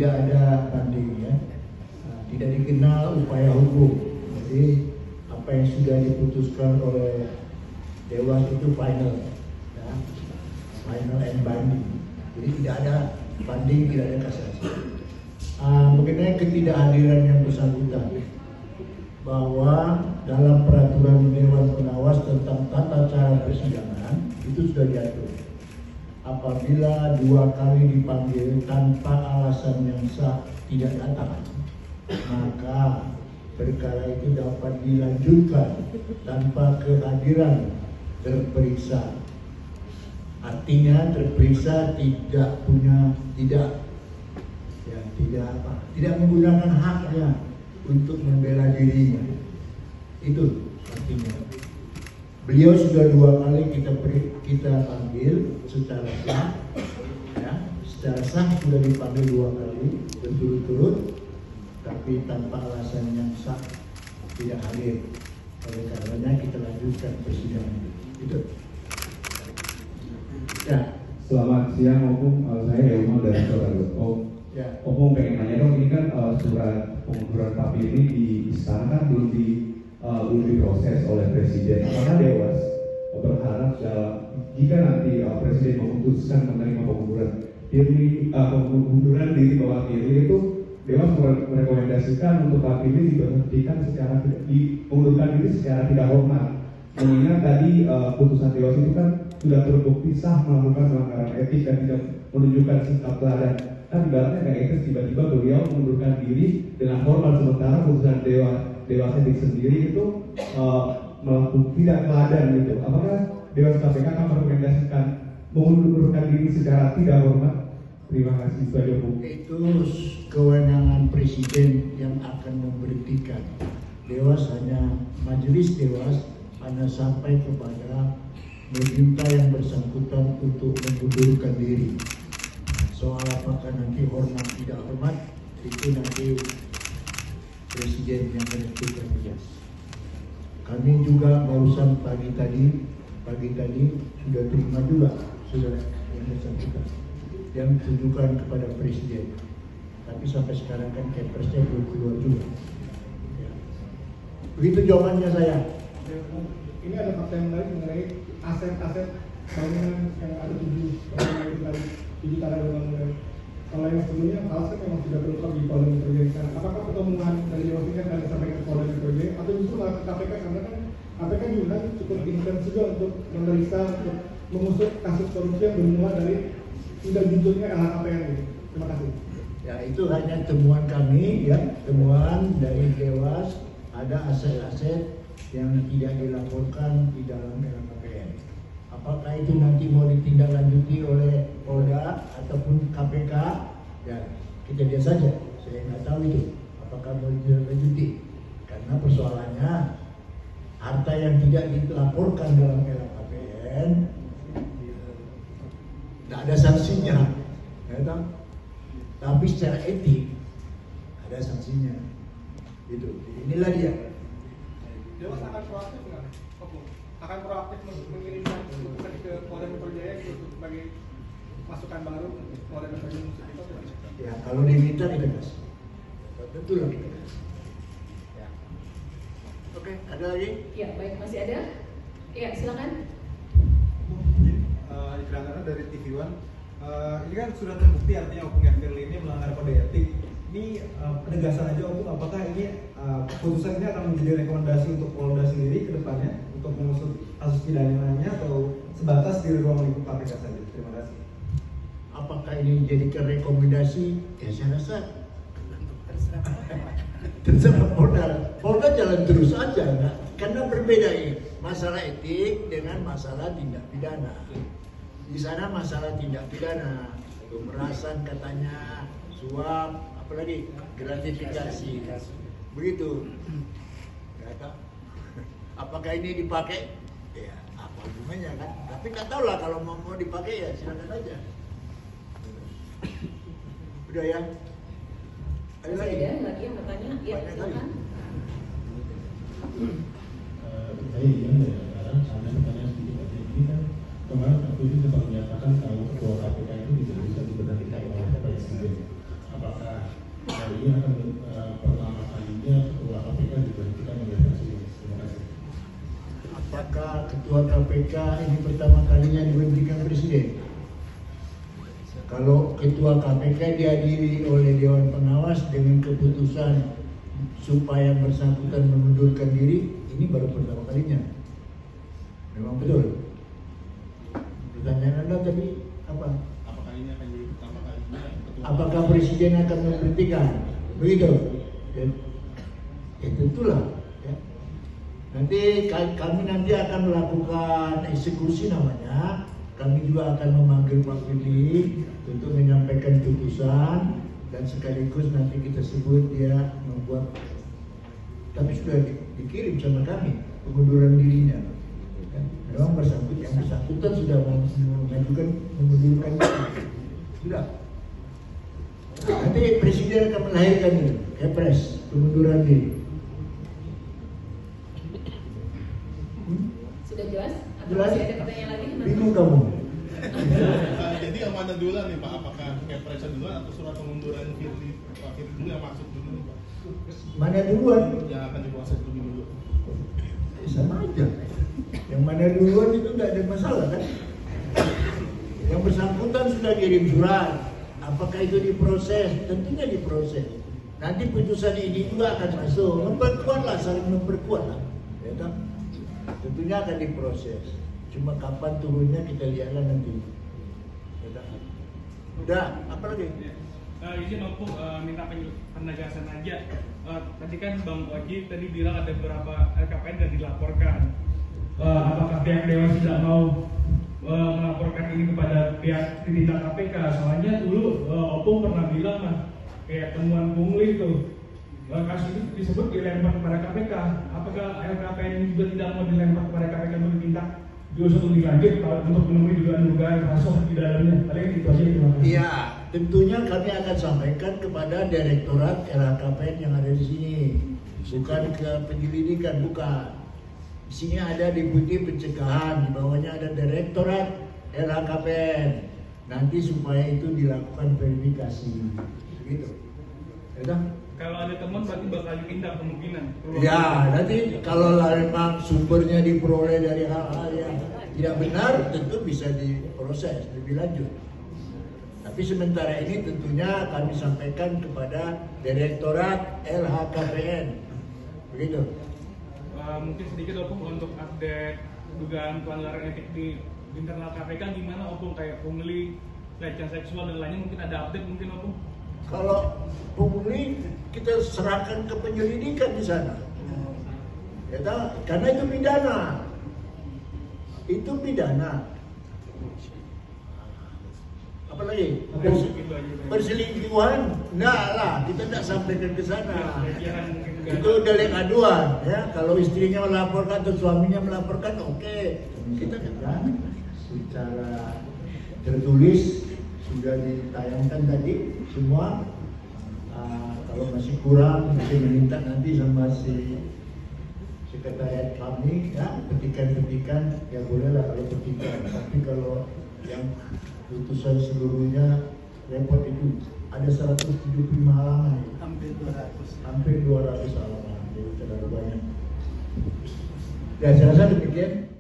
tidak ada banding ya. Tidak dikenal upaya hukum. Jadi apa yang sudah diputuskan oleh Dewas itu final, ya. Final and binding. Jadi tidak ada banding, tidak ada kasasi. Mengenai ketidakhadiran yang bersangkutan, bahwa dalam peraturan Dewan Pengawas tentang tata cara persidangan itu sudah diatur. Apabila 2 kali dipanggil tanpa alasan yang sah tidak datang, maka perkara itu dapat dilanjutkan tanpa kehadiran terperiksa. Artinya terperiksa tidak menggunakan haknya untuk membela dirinya. Itu artinya. Beliau sudah 2 kali kita panggil secara sah, ya, secara sah sudah dipanggil 2 kali berturut-turut, tapi tanpa alasan yang sah tidak hadir. Oleh karenanya kita lanjutkan persidangan itu. Ya. Selamat siang Om, saya Yoma dari Saudara.com. Ya. Om pengen nanya dong, ini kan surat pengunduran Pak Firly di istana kan belum diproses oleh Presiden. Apakah Dewas berharap jika nanti Presiden memutuskan menerima pengunduran diri Bapak Firly itu, Dewas merekomendasikan untuk Pak Firly mengundurkan diri secara tidak hormat? Mengingat tadi putusan Dewas itu kan sudah terbukti sah melakukan pelanggaran etik dan tidak menunjukkan sikap teladan. Kan ibaratnya kayak itu tiba-tiba beliau mengundurkan diri dengan hormat, sementara putusan Dewas etik sendiri itu melakukan tidak teladan gitu. Apakah Dewas KPK akan merekomendasikan mengundurkan diri secara tidak hormat? Terima kasih Pak Joko. Itu kewenangan Presiden yang akan memberhentikan. Majelis Dewas hanya sampai kepada meminta yang bersangkutan untuk mengundurkan diri. Soal apakah nanti hormat tidak hormat, itu nanti Presiden yang menentukan. Kami juga barusan pagi tadi sudah terima juga sudah yang bersangkutan yang ditujukan kepada Presiden. Tapi sampai sekarang kan Kepresnya belum keluar juga. Ya. Begitu jawabannya saya. Ini ada fakta yang menarik mengenai aset-aset bangunan yang ada 7 tanah bangunan. Kalau yang sebelumnya aset memang sudah terungkap di Polda Metro Jaya. Apakah pertemuan dari Dewas ini akan disampaikan ke Polda Metro Jaya atau justru malah ke KPK, karena kan KPK juga cukup intens juga untuk memeriksa, untuk mengusut kasus korupsi yang bermula dari tidak jujurnya LHKPN ini. Terima kasih. Ya, itu hanya temuan kami, ya, temuan dari Dewas, ada aset-aset yang tidak dilaporkan di dalam LHKPN. Apakah itu nanti mau ditindaklanjuti oleh Polda ataupun KPK? Ya, kita lihat saja. Saya nggak tahu itu apakah mau ditindaklanjuti, karena persoalannya harta yang tidak dilaporkan dalam LHKPN tidak ada sanksinya, ya, tapi secara etik ada sanksinya. Itu, inilah dia. Dewas akan proaktif nggak? Akan proaktif mengirimkan masukan ke Polda Metro Jaya sebagai masukan baru untuk Polda Metro Jaya itu? Ya, kalau diminta kita kasih. Tentu lah kita kasih. Ya. Oke, ada lagi? Ya, baik, masih ada? Ya, silakan. Iklan dari TV One. Ini kan sudah terbukti artinya Opung Firly ini melanggar kode etik. Ini penegasan aja Opung, apakah ini putusan ini akan menjadi rekomendasi untuk Polda sendiri ke depannya untuk mengusut kasus pidananya atau sebatas di ruang lingkup KPK saja? Terima kasih. Apakah ini dijadikan rekomendasi? Ya saya rasa terserah Polda. Polda jalan terus aja, enggak? Karena berbeda ini masalah etik dengan masalah tindak pidana. Di sana masalah tindak pidana, pemerasan katanya, suap, apalagi gratifikasi, begitu. Apakah ini dipakai? Ya, apa hubungannya kan? Tapi nggak tahu lah, kalau mau dipakai ya silakan aja. Udah ya? Ada lagi? Lagi yang bertanya? Ya, silakan. Saya ingin sekarang ada pertanyaan sedikit aja. Ini kan kemarin waktu itu sempat menyatakan kalau ketua KPK itu tidak bisa diberhentikan oleh Presiden. apakah hari ini akan pertama kalinya ketua KPK diberhentikan oleh Presiden? Terima kasih. Apakah ketua KPK ini pertama kalinya diberhentikan Presiden? Kalau ketua KPK dihadiri oleh Dewan Pengawas dengan keputusan supaya bersangkutan mengundurkan diri, ini baru pertama kalinya. Memang betul. Pertanyaan Anda tadi apa? Apakah ini akan jadi pertama kalinya ketua Apakah Presiden akan memberhentikan? Begitu? Ya, ya tentulah. Ya. Nanti kami nanti akan melakukan eksekusi namanya. Kami juga akan memanggil Pak Firly untuk menyampaikan putusan dan sekaligus nanti kita sebut dia membuat, tapi sudah dikirim sama kami pengunduran dirinya. Memang yang bersangkutan sudah mengajukan mengundurkan diri. Sudah. Nanti Presiden akan melahirkan itu, Kepres pengunduran diri. Sudah jelas? Atau Jelas? masih ada pertanyaan lagi? Bingung kamu? Jadi yang mana duluan nih Pak? Apakah Kepres duluan atau surat pengunduran Pak Firly dulu yang masuk dulu nih Pak? Mana duluan? Yang akan diproses lebih dulu. Sama aja. Yang mana duluan itu tidak ada masalah kan? Yang bersangkutan sudah kirim surat. Apakah itu diproses? Tentunya diproses. Nanti putusan ini juga akan masuk. Memperkuatlah, saling memperkuatlah. Ya kan? Tentunya akan diproses. Cuma kapan turunnya kita lihatlah nanti. Ya kan? Udah, apa lagi? Izin opung minta penegasan aja. Tadi kan Bang Oji tadi bilang ada beberapa LKPN yang dilaporkan. Apakah pihak Dewas tidak mau melaporkan ini kepada pihak ditindak KPK? Soalnya dulu opung pernah bilang mah kayak temuan pungli itu kasus itu disebut dilempar kepada KPK. Apakah LKPN ini juga tidak mau dilempar kepada KPK untuk ditindak diusut lebih lanjut untuk menemui dugaan-dugaan kasus di dalamnya? Paling itu aja. Terima kasih. Iya, tentunya kami akan sampaikan kepada Direktorat LHKPN yang ada di sini, bukan ke penyelidikan, bukan. Di sini ada Deputi Pencegahan, di bawahnya ada Direktorat LHKPN. Nanti supaya itu dilakukan verifikasi, begitu. Ya, kalau ada temuan berarti bakal ditindak kemungkinan. ya, nanti kalau memang sumbernya diperoleh dari hal-hal yang tidak benar, tentu bisa diproses lebih lanjut. Tapi sementara ini tentunya kami sampaikan kepada Direktorat LHKPN, begitu. Mungkin sedikit opung untuk update dugaan pelanggaran etik di internal KPK gimana opung, kayak pungli, pelecehan seksual dan lainnya, mungkin ada update mungkin opung? Kalau pungli kita serahkan ke penyelidikan di sana, ya tahu? Karena itu pidana, Apalagi perselingkuhan, enggak lah, kita tidak sampaikan ke sana. Itu delik aduan, ya. Kalau istrinya melaporkan atau suaminya melaporkan, oke. Kita kan secara tertulis sudah ditayangkan tadi semua. Kalau masih kurang, masih meminta nanti sama si sekretariat kami, ya petikan, ya bolehlah kalau petikan. Tapi kalau yang putusan seluruhnya repot itu ada 175 halaman, hampir 200 halaman, jadi terlalu banyak. Dan saya rasa demikian.